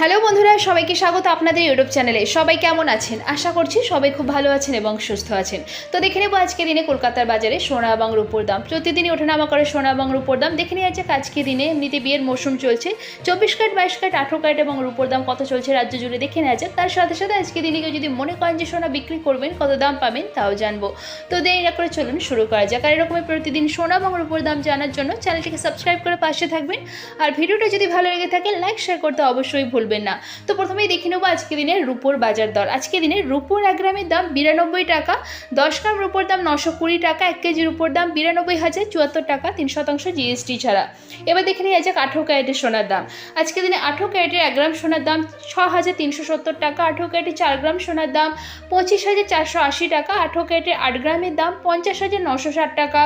Hello বন্ধুরা, সবাইকে স্বাগত আপনাদের ইউটিউব চ্যানেলে। সবাই কেমন আছেন? আশা করছি সবাই খুব ভালো আছেন এবং সুস্থ আছেন। তো দেখে নেব আজকে দিনে কলকাতার বাজারে সোনা এবং রূপোর দাম। প্রতিদিনই ওঠানামা করে সোনা এবং রূপোর দাম। দেখে নেওয়া যাক আজকে দিনে, এমনিতে বিয়ের মৌসুম চলছে, 24 ক্যারেট, 22 ক্যারেট, 18 ক্যারেট এবং রূপোর দাম কত চলছে রাজ্য জুড়ে দেখে নেওয়া যাক। তার সাথে সাথে আজকে দিনে কেউ যদি মনে করেন যে সোনা বিক্রি করবেন, কত দাম পাবেন তাও জানবো। তো দেরি না করে চলুন শুরু করা যাক। আর এরকমই প্রতিদিন সোনা এবং রূপোর দাম জানার জন্য চ্যানেলটিকে সাবস্ক্রাইব করে পাশে থাকবেন। আর ভিডিওটা যদি ভালো লেগে থাকে লাইক শেয়ার করতে অবশ্যই ভুলবেন না। তো প্রথমেই দেখে নেবো আজকে দিনের রূপোর বাজার দর। আজকে দিনে রূপোর 1 গ্রামের দাম 92 টাকা, 10 গ্রাম রূপোর দাম 920 টাকা, 1 কেজি রূপোর দাম 92,074 টাকা 3% জিএসটি ছাড়া। এবার দেখে নিয়ে যাক 18 ক্যারেটের সোনার দাম। আজকে দিনে 18 ক্যারেটের 1 গ্রাম সোনার দাম 6,370 টাকা, 18 ক্যারেটের 4 গ্রাম সোনার দাম 25,480 টাকা, 18 ক্যারেটের 8 গ্রামের দাম 50,960 টাকা,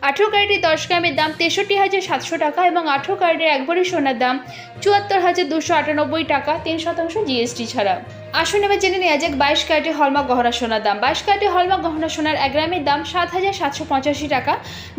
18 ক্যারেটের 10 গ্রামের দাম 63,700 টাকা এবং 18 ক্যারেটের 1 ভরি সোনার দাম 74,298 টাকা 3% জিএসটি ছাড়া। আসুন এবার জেনে নেওয়া যাক 22 ক্যারেটের হলমার্ক গহনা সোনার দাম। 22 ক্যারেটের হলমার্ক গহনা সোনার 1 গ্রামের দাম 7,785 টাকা,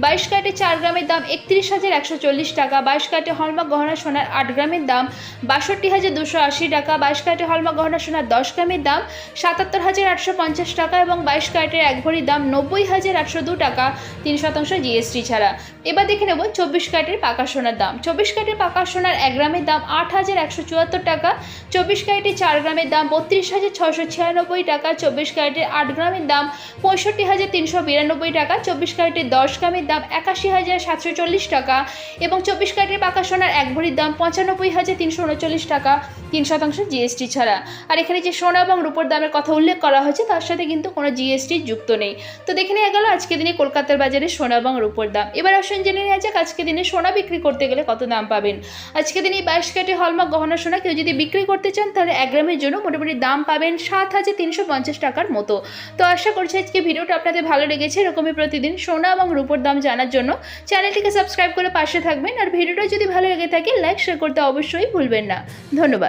22 ক্যারেটের 4 গ্রামের দাম 31,140 টাকা, 22 ক্যারেটের হলমার্ক গহনা সোনার 8 গ্রামের দাম 62,280 টাকা, 22 ক্যারেটের হলমার্ক গহনা সোনার 10 গ্রামের দাম 77,850 টাকা এবং 22 ক্যারেটের 1 ভরি দাম 90,802 টাকা 3% জিএসটি ছাড়া। এবার দেখে নেব 24 ক্যারেটের পাকা সোনার দাম। 24 ক্যারেটের পাকা সোনার 1 গ্রামের দাম 8,174 টাকা, 24 ক্যারেটের 4 গ্রামের দাম 32,696 টাকা, 24 ক্যারেটের 8 গ্রামের দাম 65,392 টাকা, 24 ক্যারেটের 10 গ্রামের দাম 81,740 টাকা এবং 24 ক্যারেটের পাকা সোনার 1 ভরির দাম 95,339 টাকা 3% জিএসটি ছাড়া। আর এখানে যে সোনা এবং রূপোর দামের কথা উল্লেখ করা হয়েছে তার সাথে কিন্তু কোনো জিএসটি যুক্ত নেই। তো দেখে নেওয়া গেল আজকে দিনে কলকাতার বাজারে সোনা এবং রূপোর দাম। এবার আসুন জেনে নেওয়া যাক আজকে দিনে সোনা বিক্রি করতে গেলে কত দাম পাবেন। আজকে দিনে 22 ক্যারেটের হলমার্ক গহনা সোনা কেউ যদি বিক্রি করতে চান তাহলে 1 গ্রামের জন্য মোটামুটি দাম পাবেন 7,350 টাকার মতো। তো আশা করছি আজকে ভিডিওটা আপনাদের ভালো লেগেছে। এরকমই প্রতিদিন সোনা এবং রূপোর দাম জানার জন্য চ্যানেলটিকে সাবস্ক্রাইব করে পাশে থাকবেন। আর ভিডিওটা যদি ভালো লেগে থাকে লাইক শেয়ার করতে অবশ্যই ভুলবেন না। ধন্যবাদ।